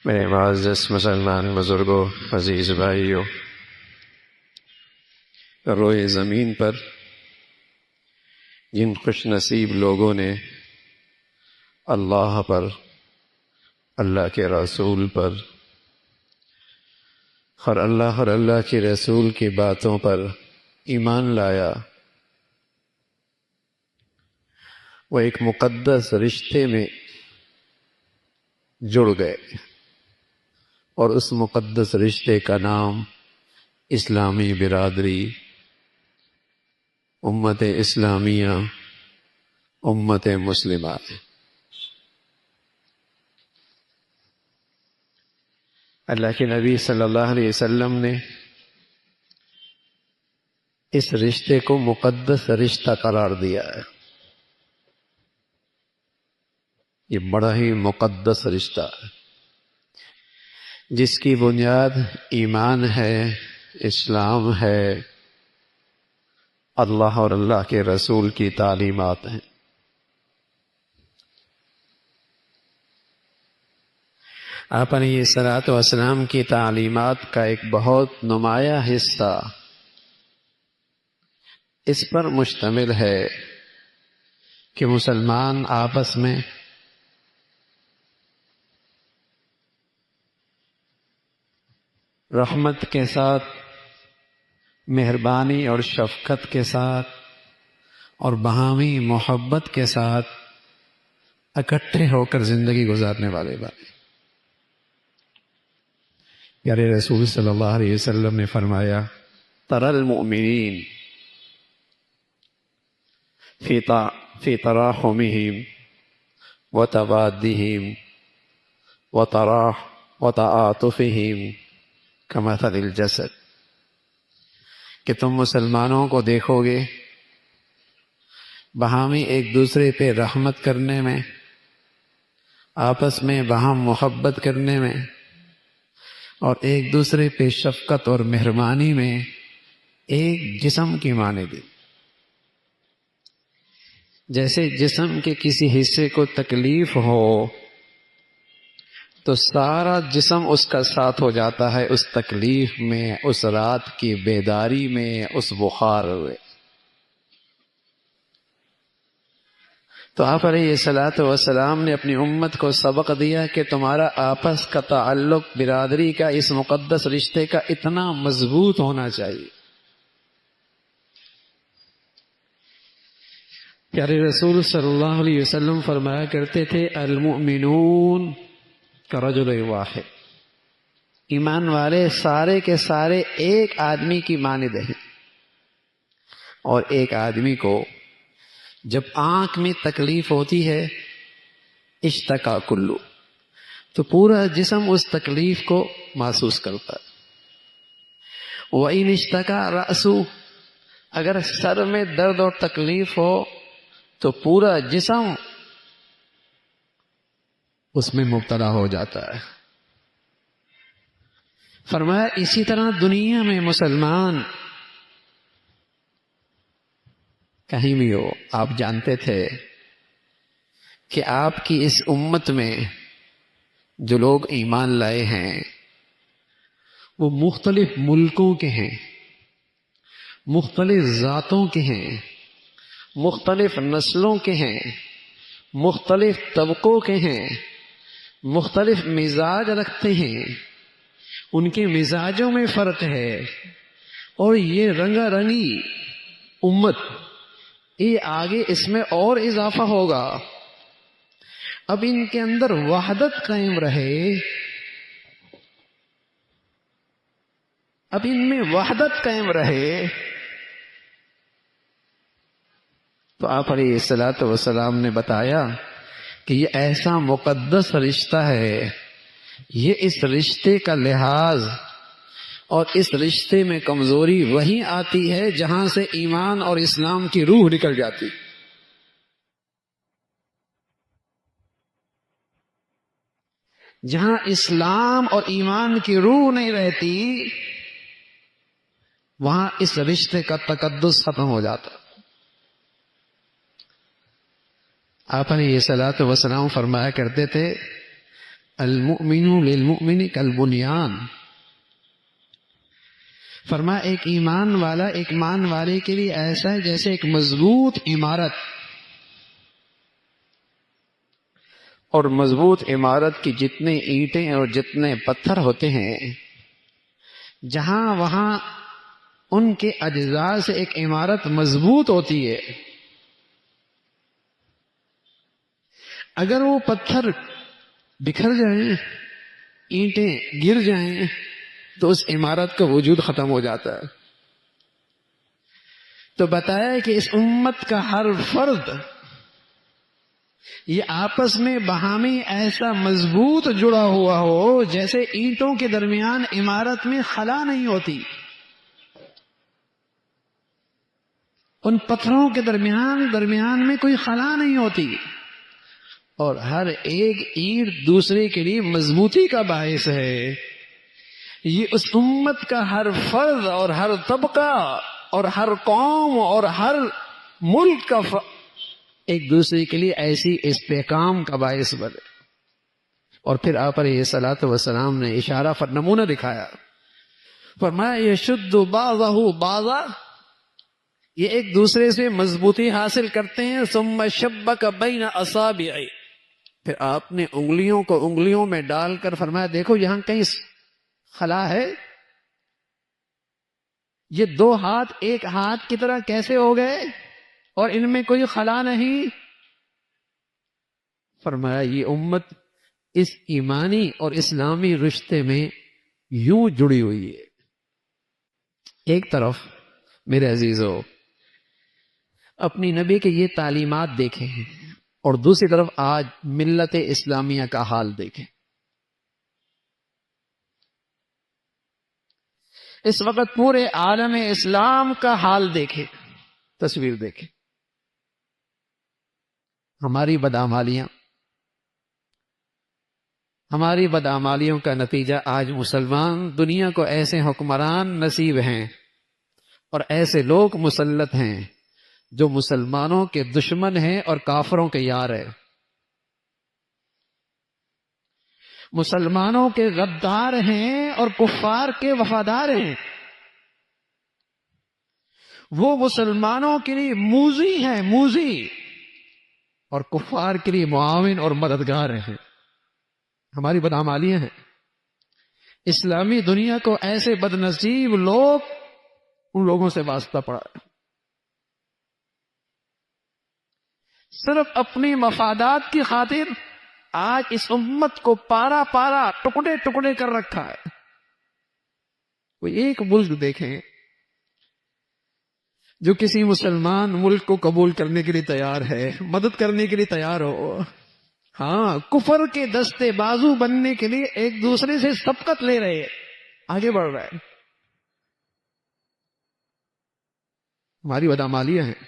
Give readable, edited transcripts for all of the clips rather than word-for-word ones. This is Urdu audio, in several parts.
میرے معزز مسلمان بزرگوں، عزیز بھائیوں، روئے زمین پر جن خوش نصیب لوگوں نے اللہ پر، اللہ کے رسول پر اور اللہ کے رسول کی باتوں پر ایمان لایا، وہ ایک مقدس رشتے میں جڑ گئے، اور اس مقدس رشتے کا نام اسلامی برادری، امت اسلامیہ، امت مسلمہ ہے۔ اللہ کے نبی صلی اللہ علیہ وسلم نے اس رشتے کو مقدس رشتہ قرار دیا ہے۔ یہ بڑا ہی مقدس رشتہ ہے، جس کی بنیاد ایمان ہے، اسلام ہے، اللہ اور اللہ کے رسول کی تعلیمات ہیں۔ آپ علیہ الصلوۃ والسلام کی تعلیمات کا ایک بہت نمایاں حصہ اس پر مشتمل ہے کہ مسلمان آپس میں رحمت کے ساتھ، مہربانی اور شفقت کے ساتھ اور باہمی محبت کے ساتھ اکٹھے ہو کر زندگی گزارنے والے بات۔ پیارے رسول صلی اللہ علیہ وسلم نے فرمایا، تری المؤمنین فی تراحمہم وتوادہم وتعاطفہم کمثل الجسد، کہ تم مسلمانوں کو دیکھو گے باہمی ایک دوسرے پہ رحمت کرنے میں، آپس میں باہم محبت کرنے میں، اور ایک دوسرے پہ شفقت اور مہربانی میں ایک جسم کی مانند۔ جیسے جسم کے کسی حصے کو تکلیف ہو تو سارا جسم اس کا ساتھ ہو جاتا ہے، اس تکلیف میں، اس رات کی بیداری میں، اس بخار میں۔ تو آپ علیہ الصلوۃ والسلام نے اپنی امت کو سبق دیا کہ تمہارا آپس کا تعلق برادری کا، اس مقدس رشتے کا اتنا مضبوط ہونا چاہیے۔ پیارے رسول صلی اللہ علیہ وسلم فرمایا کرتے تھے، المؤمنون کرجل واحد، ایمان والے سارے کے سارے ایک آدمی کی مانند ہیں۔ اور ایک آدمی کو جب آنکھ میں تکلیف ہوتی ہے، اشتکا کلو، تو پورا جسم اس تکلیف کو محسوس کرتا ہے۔ وَإِنِ اشْتَكَى رَأْسُ، اگر سر میں درد اور تکلیف ہو تو پورا جسم اس میں مبتلا ہو جاتا ہے۔ فرمایا اسی طرح دنیا میں مسلمان کہیں بھی ہو، آپ جانتے تھے کہ آپ کی اس امت میں جو لوگ ایمان لائے ہیں وہ مختلف ملکوں کے ہیں، مختلف ذاتوں کے ہیں، مختلف نسلوں کے ہیں، مختلف طبقوں کے ہیں، مختلف مزاج رکھتے ہیں، ان کے مزاجوں میں فرق ہے، اور یہ رنگا رنگی امت، یہ آگے اس میں اور اضافہ ہوگا۔ اب ان کے اندر وحدت قائم رہے، اب ان میں وحدت قائم رہے، تو آپ علیہ الصلوۃ والسلام نے بتایا کہ یہ ایسا مقدس رشتہ ہے، یہ اس رشتے کا لحاظ اور اس رشتے میں کمزوری وہی آتی ہے جہاں سے ایمان اور اسلام کی روح نکل جاتی۔ جہاں اسلام اور ایمان کی روح نہیں رہتی، وہاں اس رشتے کا تقدس ختم ہو جاتا۔ آپ علیہ الصلوۃ والسلام فرمایا کرتے تھے، المؤمن للمؤمن کالبنیان. فرمایا ایک ایمان والا ایک ایمان والے کے لیے ایسا ہے جیسے ایک مضبوط عمارت. اور مضبوط عمارت کی جتنے اینٹیں اور جتنے پتھر ہوتے ہیں، جہاں وہاں ان کے اجزاء سے ایک عمارت مضبوط ہوتی ہے. اگر وہ پتھر بکھر جائیں، اینٹیں گر جائیں، تو اس عمارت کا وجود ختم ہو جاتا ہے. تو بتایا کہ اس امت کا ہر فرد یہ آپس میں باہمی ایسا مضبوط جڑا ہوا ہو جیسے اینٹوں کے درمیان عمارت میں خلا نہیں ہوتی، ان پتھروں کے درمیان میں کوئی خلا نہیں ہوتی، اور ہر ایک اینٹ دوسرے کے لیے مضبوطی کا باعث ہے. یہ اس امت کا ہر فرد اور ہر طبقہ اور ہر قوم اور ہر ملک کا ایک دوسرے کے لیے ایسی استحکام کا باعث بنے. اور پھر آپ علیہ الصلوۃ والسلام نے اشارہ نمونہ دکھایا، فرمایا یشد بعضہ بعضا، یہ ایک دوسرے سے مضبوطی حاصل کرتے ہیں. ثم شبک بین اصابع، پھر آپ نے انگلیوں کو انگلیوں میں ڈال کر فرمایا دیکھو یہاں کہیں خلا ہے، یہ دو ہاتھ ایک ہاتھ کی طرح کیسے ہو گئے اور ان میں کوئی خلا نہیں. فرمایا یہ امت اس ایمانی اور اسلامی رشتے میں یوں جڑی ہوئی ہے. ایک طرف میرے عزیزو اپنی نبی کے یہ تعلیمات دیکھیں اور دوسری طرف آج ملت اسلامیہ کا حال دیکھیں. اس وقت پورے عالم اسلام کا حال دیکھیں، تصویر دیکھیں. ہماری بدعمالیوں کا نتیجہ آج مسلمان دنیا کو ایسے حکمران نصیب ہیں اور ایسے لوگ مسلط ہیں جو مسلمانوں کے دشمن ہیں اور کافروں کے یار ہیں، مسلمانوں کے غدار ہیں اور کفار کے وفادار ہیں. وہ مسلمانوں کے لیے موذی ہیں، موذی، اور کفار کے لیے معاون اور مددگار ہیں. ہماری بدعمالیاں ہیں. اسلامی دنیا کو ایسے بد نصیب لوگ، ان لوگوں سے واسطہ پڑا ہے، صرف اپنی مفادات کی خاطر آج اس امت کو پارا پارا ٹکڑے ٹکڑے کر رکھا ہے. کوئی ایک ملک دیکھیں جو کسی مسلمان ملک کو قبول کرنے کے لیے تیار ہے، مدد کرنے کے لیے تیار ہو. ہاں، کفر کے دستے بازو بننے کے لیے ایک دوسرے سے سبقت لے رہے ہیں، آگے بڑھ رہا ہے. ہماری بدعمالیاں ہیں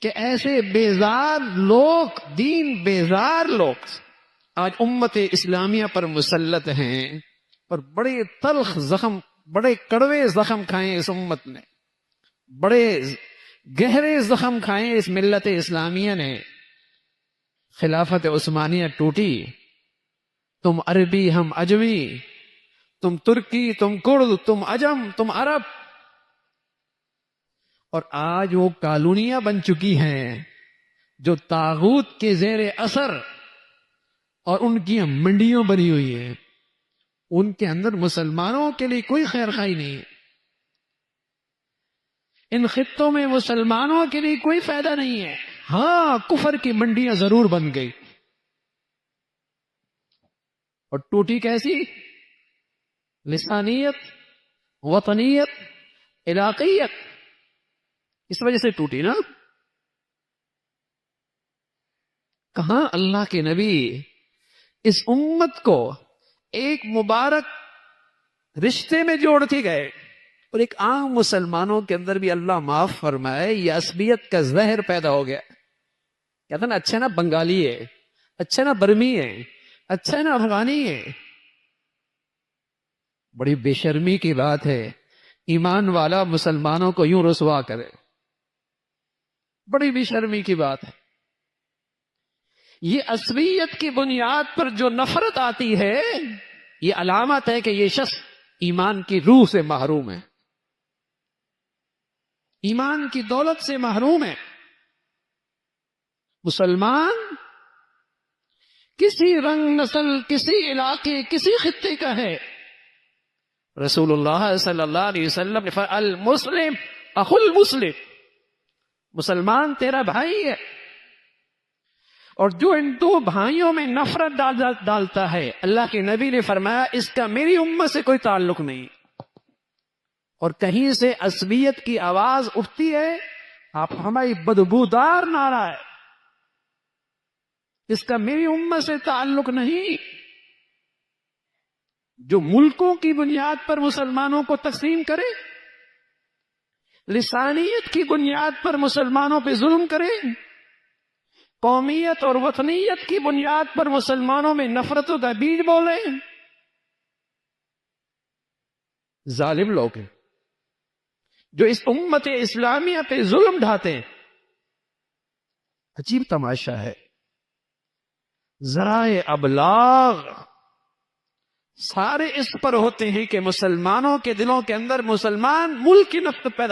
کہ ایسے بیزار لوگ، دین بیزار لوگ آج امت اسلامیہ پر مسلط ہیں اور بڑے تلخ زخم، بڑے کڑوے زخم کھائے اس امت نے، بڑے گہرے زخم کھائے اس ملت اسلامیہ نے. خلافت عثمانیہ ٹوٹی، تم عربی ہم اجمی، تم ترکی تم کرد تم عجم تم عرب، اور آج وہ کالونیاں بن چکی ہیں جو طاغوت کے زیر اثر، اور ان کی منڈیوں بنی ہوئی ہیں. ان کے اندر مسلمانوں کے لیے کوئی خیر خواہی نہیں ہے. ان خطوں میں مسلمانوں کے لیے کوئی فائدہ نہیں ہے. ہاں، کفر کی منڈیاں ضرور بن گئی، اور ٹوٹی کیسی؟ لسانیت، وطنیت، علاقیت، اس وجہ سے ٹوٹی نا. کہاں اللہ کے نبی اس امت کو ایک مبارک رشتے میں جوڑ کے گئے، اور ایک عام مسلمانوں کے اندر بھی اللہ معاف فرمائے یہ عصبیت کا زہر پیدا ہو گیا. کہتا نا اچھا نا بنگالی ہے، اچھا نا برمی ہے، اچھا نا افغانی ہے. بڑی بے شرمی کی بات ہے ایمان والا مسلمانوں کو یوں رسوا کرے، بڑی بے شرمی کی بات ہے. یہ عصبیت کی بنیاد پر جو نفرت آتی ہے یہ علامت ہے کہ یہ شخص ایمان کی روح سے محروم ہے، ایمان کی دولت سے محروم ہے۔ مسلمان کسی رنگ، نسل، کسی علاقے، کسی خطے کا ہے، رسول اللہ صلی اللہ علیہ وسلم نے فرمایا المسلم اخو المسلم، مسلمان تیرا بھائی ہے، اور جو ان دو بھائیوں میں نفرت ڈالتا ہے، اللہ کے نبی نے فرمایا اس کا میری امت سے کوئی تعلق نہیں۔ اور کہیں سے عصبیت کی آواز اٹھتی ہے، آپ ہماری بدبودار نعرہ ہے، اس کا میری امت سے تعلق نہیں۔ جو ملکوں کی بنیاد پر مسلمانوں کو تقسیم کرے، لسانیت کی بنیاد پر مسلمانوں پہ ظلم کرے، قومیت اور وطنیت کی بنیاد پر مسلمانوں میں نفرتوں کا بیج بولے، ظالم لوگ ہیں جو اس امت اسلامیہ پہ ظلم ڈھاتے ہیں۔ عجیب تماشا ہے، ذرائع ابلاغ سارے اس پر ہوتے ہیں کہ مسلمانوں کے دلوں کے اندر مسلمان ملک کی نفرت پیدا